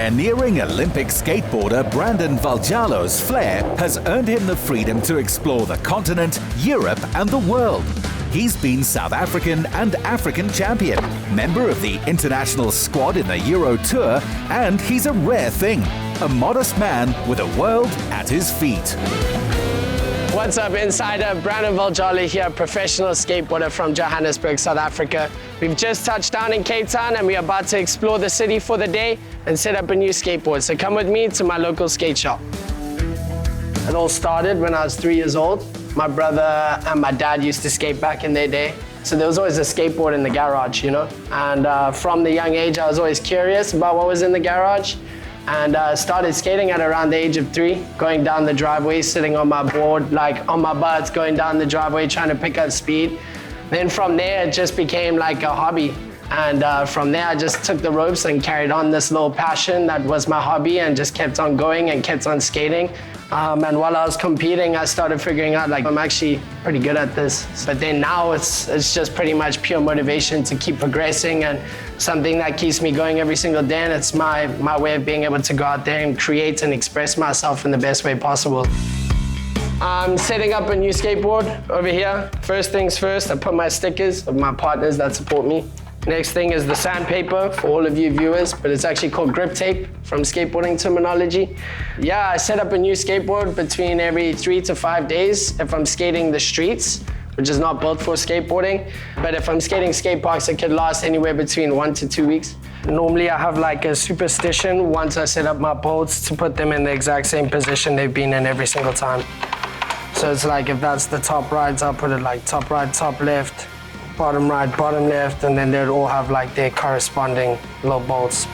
Pioneering Olympic skateboarder Brandon Valjalo's flair has earned him the freedom to explore the continent, Europe and the world. He's been South African and African champion, member of the international squad in the Euro Tour, and he's a rare thing, a modest man with a world at his feet. What's up, Insider? Brandon Valjalo here, professional skateboarder from Johannesburg, South Africa. We've just touched down in Cape Town and we're about to explore the city for the day and set up a new skateboard. So come with me to my local skate shop. It all started when I was 3 years old. My brother and my dad used to skate back in their day. So there was always a skateboard in the garage, you know? And from the young age, I was always curious about what was in the garage. And started skating at around the age of 3, going down the driveway, sitting on my board, like on my butt, going down the driveway, trying to pick up speed. Then from there, it just became like a hobby. And from there, I just took the ropes and carried on this little passion that was my hobby and just kept on going and kept on skating. And while I was competing, I started figuring out like I'm actually pretty good at this. But then now it's just pretty much pure motivation to keep progressing and something that keeps me going every single day. And it's my way of being able to go out there and create and express myself in the best way possible. I'm setting up a new skateboard over here. First things first, I put my stickers of my partners that support me. Next thing is the sandpaper for all of you viewers, but it's actually called grip tape from skateboarding terminology. Yeah, I set up a new skateboard between every 3 to 5 days if I'm skating the streets, which is not built for skateboarding. But if I'm skating skate parks, it could last anywhere between 1 to 2 weeks. Normally I have like a superstition once I set up my bolts to put them in the exact same position they've been in every single time. So it's like if that's the top right, I'll put it like top right, top left, bottom right, bottom left, and then they'd all have like their corresponding little bolts.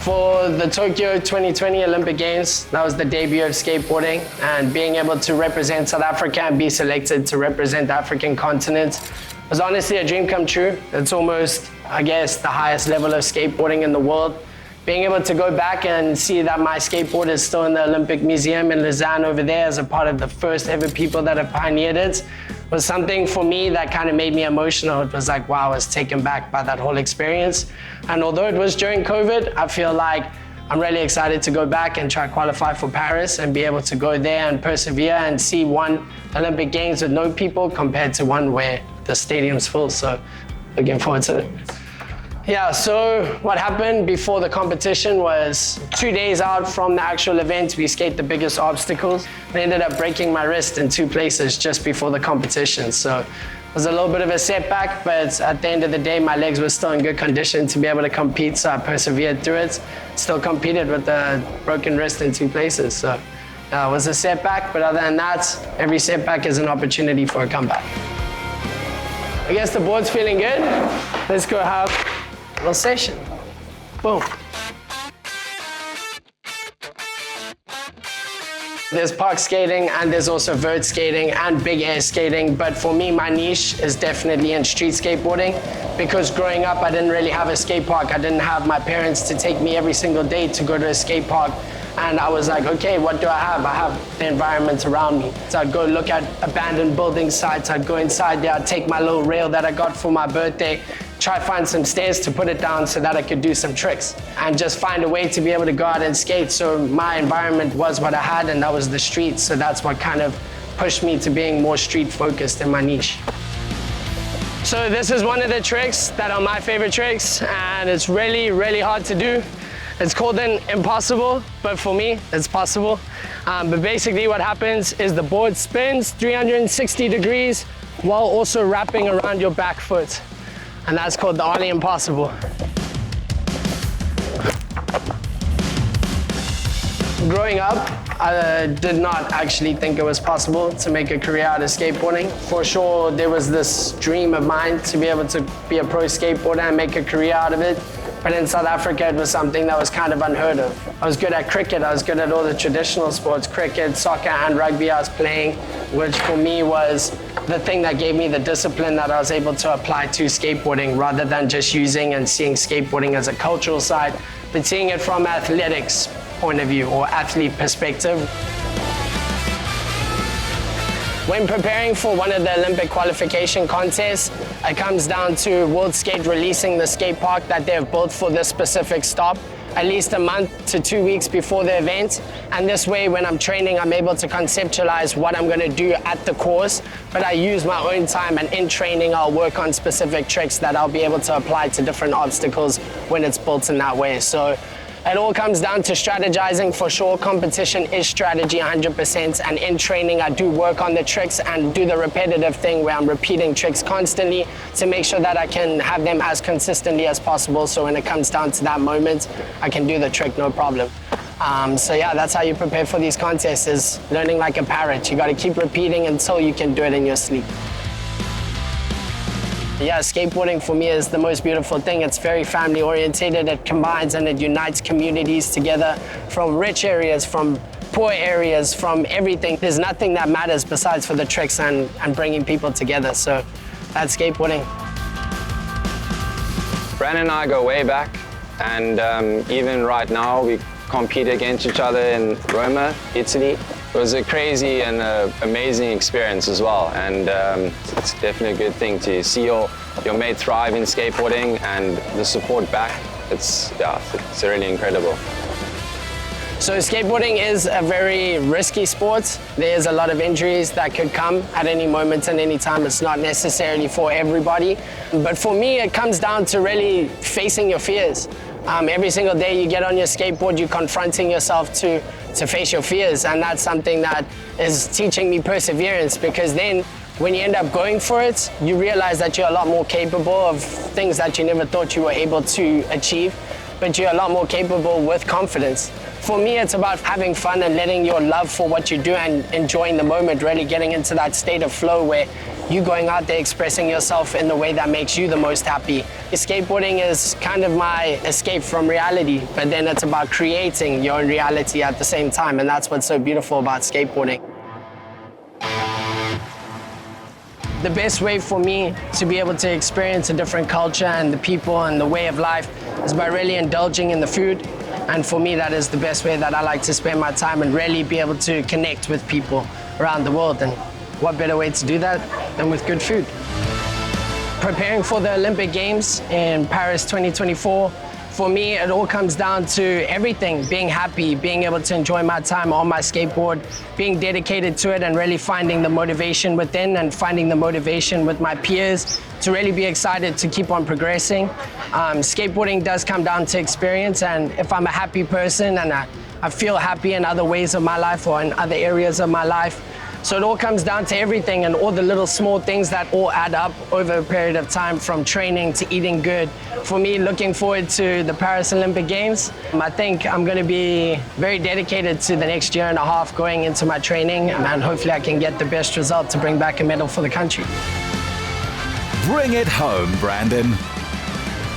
For the Tokyo 2020 Olympic Games, that was the debut of skateboarding, and being able to represent South Africa and be selected to represent the African continent was honestly a dream come true. It's almost, I guess, the highest level of skateboarding in the world. Being able to go back and see that my skateboard is still in the Olympic Museum in Lausanne over there as a part of the first ever people that have pioneered it was something for me that kind of made me emotional. It was like, wow, I was taken back by that whole experience. And although it was during COVID, I feel like I'm really excited to go back and try to qualify for Paris and be able to go there and persevere and see one Olympic Games with no people compared to one where the stadium's full. So looking forward to it. Yeah, so what happened before the competition was 2 days out from the actual event, we skate the biggest obstacles. I ended up breaking my wrist in 2 places just before the competition. So it was a little bit of a setback, but at the end of the day, my legs were still in good condition to be able to compete, so I persevered through it. Still competed with a broken wrist in 2 places. So it was a setback, but other than that, every setback is an opportunity for a comeback. I guess the board's feeling good. Let's go have a little session. Boom. There's park skating and there's also vert skating and big air skating, but for me, my niche is definitely in street skateboarding because growing up, I didn't really have a skate park. I didn't have my parents to take me every single day to go to a skate park. And I was like, okay, what do I have? I have the environment around me. So I'd go look at abandoned building sites. I'd go inside there, I'd take my little rail that I got for my birthday, try to find some stairs to put it down so that I could do some tricks and just find a way to be able to go out and skate. So my environment was what I had, and that was the streets. So that's what kind of pushed me to being more street focused in my niche. So this is one of the tricks that are my favorite tricks, and it's really, really hard to do. It's called an impossible, but for me, it's possible. But basically what happens is the board spins 360 degrees while also wrapping around your back foot. And that's called the Ollie Impossible. Growing up, I did not actually think it was possible to make a career out of skateboarding. For sure, there was this dream of mine to be able to be a pro skateboarder and make a career out of it. But in South Africa, it was something that was kind of unheard of. I was good at cricket, I was good at all the traditional sports, cricket, soccer, and rugby I was playing, which for me was the thing that gave me the discipline that I was able to apply to skateboarding rather than just using and seeing skateboarding as a cultural side, but seeing it from athletics point of view or athlete perspective. When preparing for one of the Olympic qualification contests, it comes down to World Skate releasing the skate park that they've built for this specific stop. at least a month to 2 weeks before the event. And this way, when I'm training, I'm able to conceptualize what I'm gonna do at the course, but I use my own time, and in training, I'll work on specific tricks that I'll be able to apply to different obstacles when it's built in that way. So it all comes down to strategizing for sure. Competition is strategy 100%, and in training I do work on the tricks and do the repetitive thing where I'm repeating tricks constantly to make sure that I can have them as consistently as possible, so when it comes down to that moment I can do the trick no problem. So yeah, that's how you prepare for these contests, is learning like a parrot. You got to keep repeating until you can do it in your sleep. Yeah, skateboarding for me is the most beautiful thing. It's very family oriented. It combines and it unites communities together from rich areas, from poor areas, from everything. There's nothing that matters besides for the tricks and bringing people together. So that's skateboarding. Brandon and I go way back, and even right now we compete against each other in Roma, Italy. It was a crazy and amazing experience as well, and it's definitely a good thing to see your mate thrive in skateboarding and the support back. It's really incredible. So skateboarding is a very risky sport. There's a lot of injuries that could come at any moment and any time. It's not necessarily for everybody. But for me, it comes down to really facing your fears. Every single day you get on your skateboard, you're confronting yourself to face your fears, and that's something that is teaching me perseverance, because then when you end up going for it, you realize that you're a lot more capable of things that you never thought you were able to achieve, but you're a lot more capable with confidence. For me, it's about having fun and letting your love for what you do and enjoying the moment, really getting into that state of flow where you're going out there expressing yourself in the way that makes you the most happy. Skateboarding is kind of my escape from reality, but then it's about creating your own reality at the same time, and that's what's so beautiful about skateboarding. The best way for me to be able to experience a different culture and the people and the way of life is by really indulging in the food. And for me, that is the best way that I like to spend my time and really be able to connect with people around the world. And what better way to do that than with good food? Preparing for the Olympic Games in Paris 2024, for me, it all comes down to everything, being happy, being able to enjoy my time on my skateboard, being dedicated to it and really finding the motivation within and finding the motivation with my peers to really be excited to keep on progressing. Skateboarding does come down to experience, and if I'm a happy person and I feel happy in other ways of my life or in other areas of my life, so it all comes down to everything and all the little small things that all add up over a period of time, from training to eating good. For me, looking forward to the Paris Olympic Games, I think I'm going to be very dedicated to the next year and a half going into my training, and hopefully I can get the best result to bring back a medal for the country. Bring it home, Brandon.